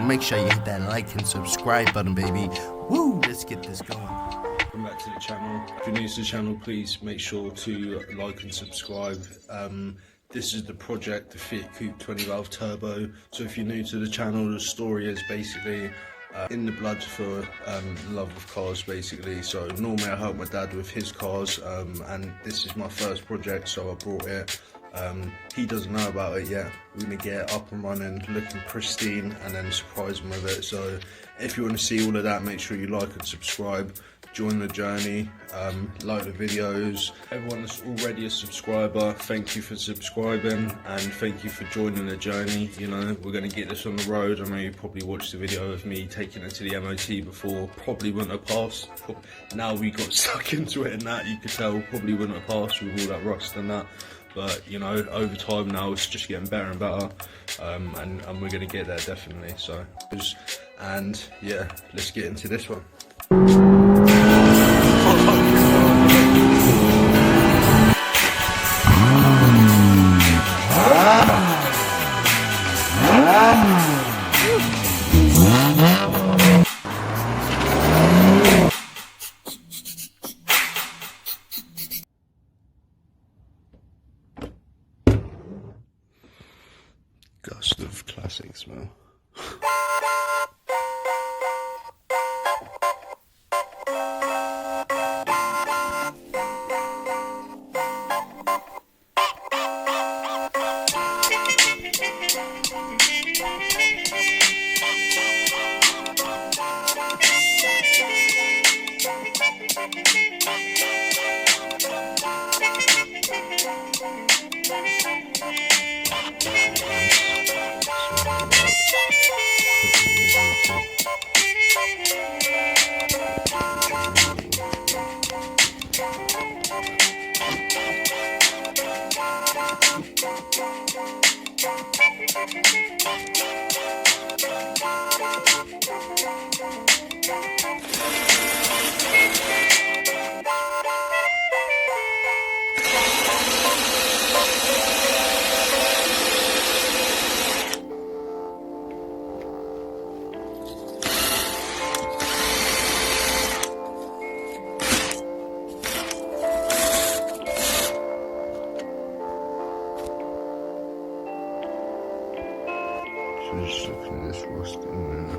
make sure you hit that like and subscribe button, baby. Woo, let's get this going. Welcome back to the channel. If you're new to the channel, please make sure to like and subscribe. This is the project, the FIAT COUPE 20 valve turbo. So if you're new to the channel, the story is basically in the blood for love of cars, basically. So normally I help my dad with his cars, and this is my first project, so I brought it. He doesn't know about it yet. We're gonna get it up and running, looking pristine, and then surprise him with it. So if you want to see all of that, make sure you like and subscribe. Join the journey, like the videos. Everyone that's already a subscriber, thank you for subscribing and thank you for joining the journey. You know, we're going to get this on the road. I know you probably watched the video of me taking it to the MOT before, probably wouldn't have passed. Now we got stuck into it and that, you could tell, probably wouldn't have passed with all that rust and that. But you know, over time now it's just getting better and better, and we're going to get there definitely. So, and yeah, let's get into this one. Gust of classic smell. Just look at this rust in there.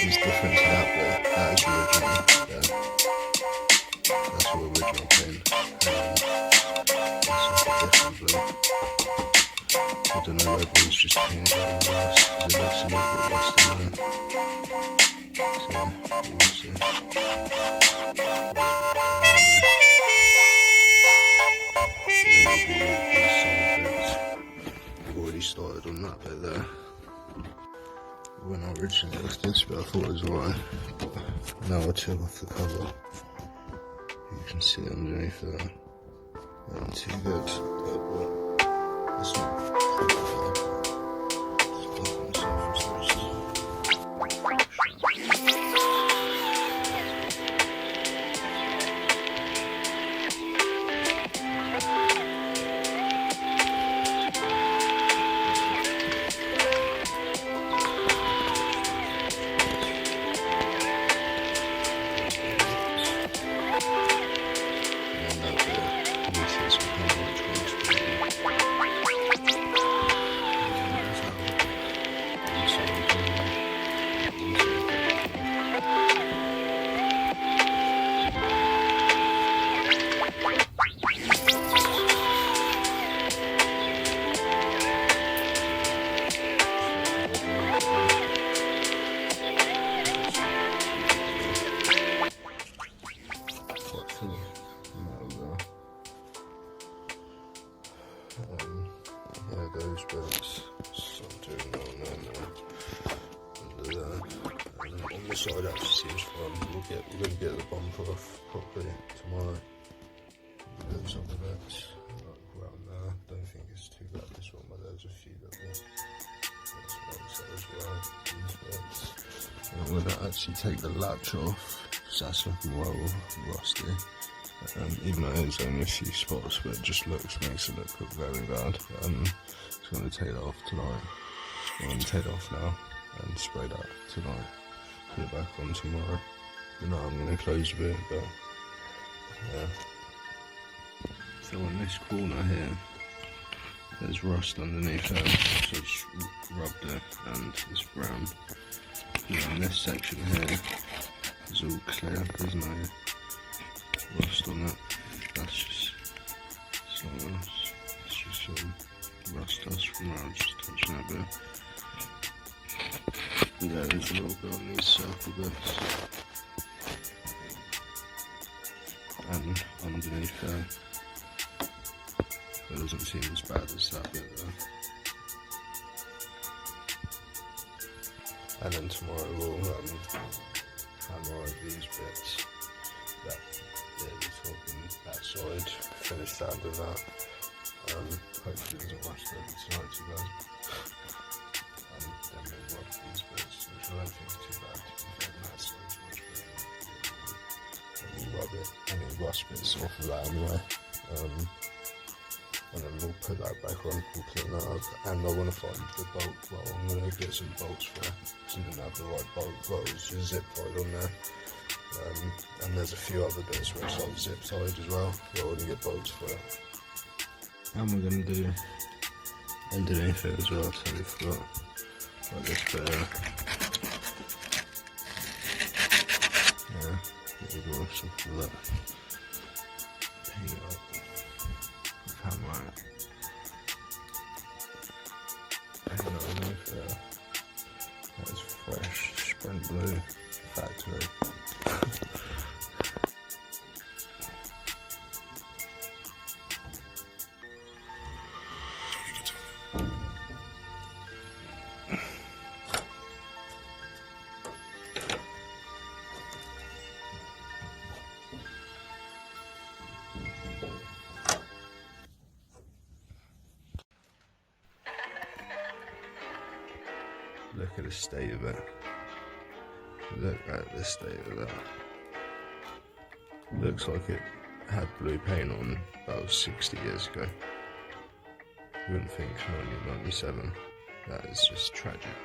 Is different to that blue. That is original. Yeah. That's all original paint. That's like a different blue. I don't know whether it's just painted on the rust, because it looks a little bit rusty there. So, we'll see. I've already started on that bit there. When I originally left this bit, I thought it was alright, but now I took off the cover, you can see underneath there, that ain't too good, but it's not proper bad. It's blocking the surface versus. those bits. So I'm doing that on there now. Under there. And then on the side actually seems fine. We're going to get the bumper off properly tomorrow. Those other bits, like around there. Don't think it's too bad this one, but there's a few little bits as well. These bits. And I'm going to actually take the latch off, because that's looking well rusty. Even though there's only a few spots, but it just makes it look very bad. So I'm going to take that off tonight. I'm going to take it off now and spray that tonight. Put it back on tomorrow. You know, I'm going to close a bit, but yeah. So on this corner here, there's rust underneath there, so I just rubbed it and it's brown. And on this section here, it's all clear, there's no rust on it. That's just something else. It's just some rust dust from where I was just touching that bit. Yeah, there's a little bit on these circle bits. And underneath there. It doesn't seem as bad as that bit though. And then tomorrow we'll hammer over these bits. That bit, the top and that side. Finish sanding that. Hopefully it doesn't rust over tonight too bad. And then we'll rub these bits, which I don't think is too bad. That side's much better. And we'll rub it, any rust bits off of that anyway. And then we'll put that back on and clean that up. And I want to find the bolt roll. I'm going to get some bolts for it. So I didn't have the right bolt rolls, just zip tied on there. And there's a few other bits where it's like zip tied as well. But I want to get bolts for it. And we're going to do underneath it as well, so we've got like this bit here. Yeah, we'll go stuff for that. Paint it up. Hammer it. Paint it underneath there. That is fresh, Sprint Blue factory. Look at the state of it. Look at the state of that. Looks like it had blue paint on about 60 years ago. You wouldn't think 1997. That is just tragic.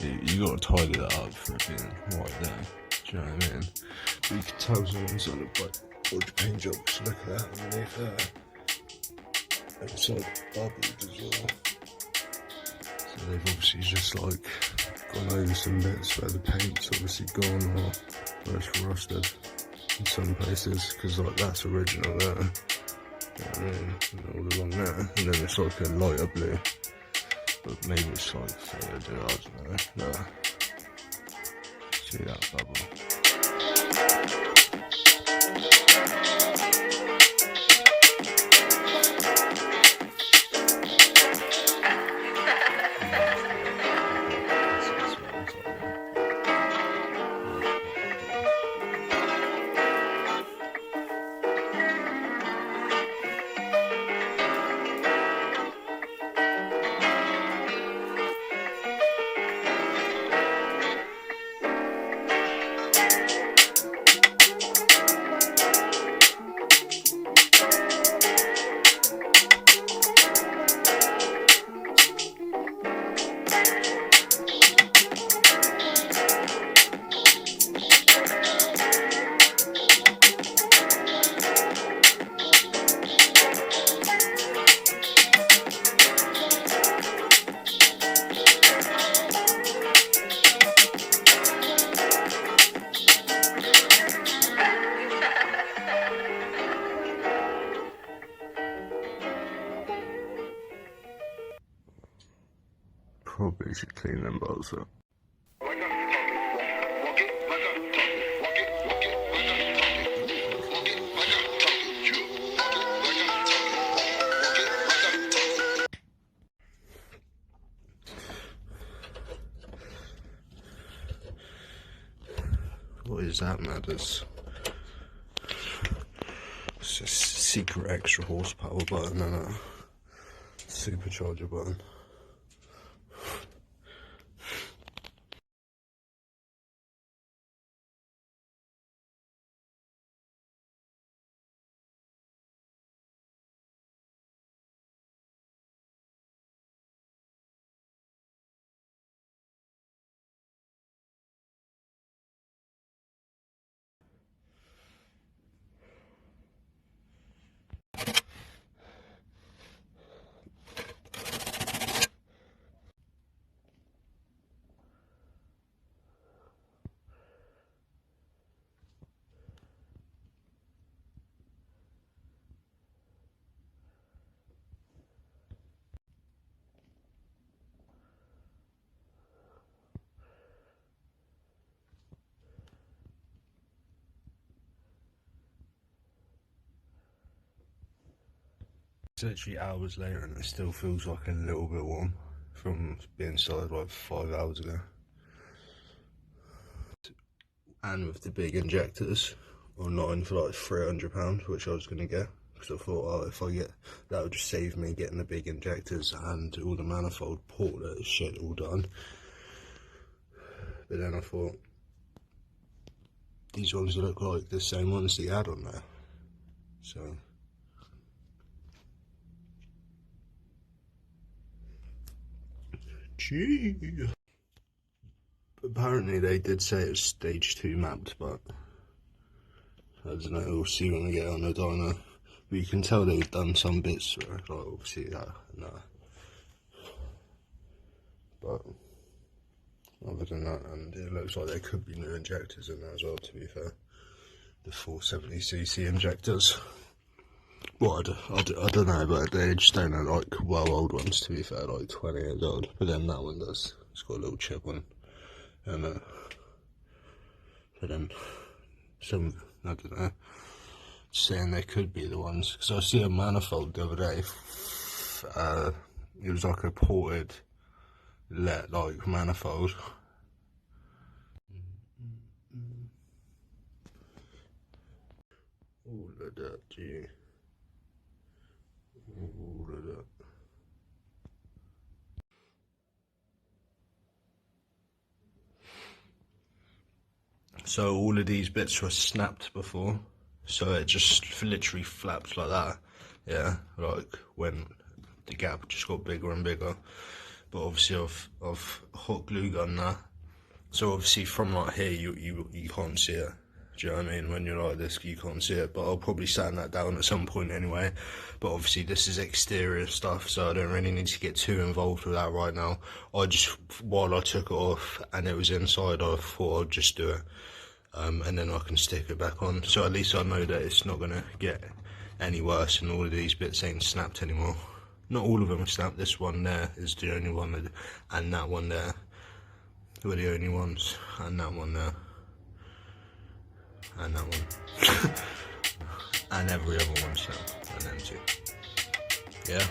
You gotta tidy that up for it being right there. Do you know what I mean? But you can tell someone's on a body paint job, because look at that underneath there. And it's like bubbled as well. So they've obviously just like gone over some bits where the paint's obviously gone or where it's rusted in some places, because like that's original there. You know what I mean? And all along there. And then it's like a lighter blue. But maybe it's like faded, I don't know. No. See that bubble. Probably should clean them bolts up. that matters. It's a secret extra horsepower button and a supercharger button. It's literally hours later and it still feels like a little bit warm from being started like 5 hours ago. And with the big injectors, online for like £300, which I was going to get, because I thought, oh, if I get, that would just save me getting the big injectors and all the manifold port shit all done. But then I thought, these ones look like the same ones they had on there. So gee. Apparently they did say it was stage 2 mapped, but I don't know, we'll see when we get on the dyno. But you can tell they've done some bits, right? Like obviously that, no. But other than that, and it looks like there could be new injectors in there as well, to be fair. The 470cc injectors. Well, I don't know, but they just don't look like well old ones, to be fair, like 20 years old. But then that one does. It's got a little chip on. And but then some, I don't know, saying they could be the ones. Because I see a manifold the other day. It was like a ported like manifold. All of that, gee. All of that. So all of these bits were snapped before, so it just literally flapped like that. Yeah, like when the gap just got bigger and bigger. But obviously I've hot glue gun that, so obviously from like here you can't see it. Do you know what I mean? When you're like this, you can't see it. But I'll probably sand that down at some point anyway. But obviously this is exterior stuff, so I don't really need to get too involved with that right now. I just, while I took it off and it was inside, I thought I'd just do it. And then I can stick it back on. So at least I know that it's not gonna get any worse and all of these bits ain't snapped anymore. Not all of them are snapped. This one there is the only one that, and that one there were the only ones, and that one there. And that one. And every other one snapped, and them two. Yeah.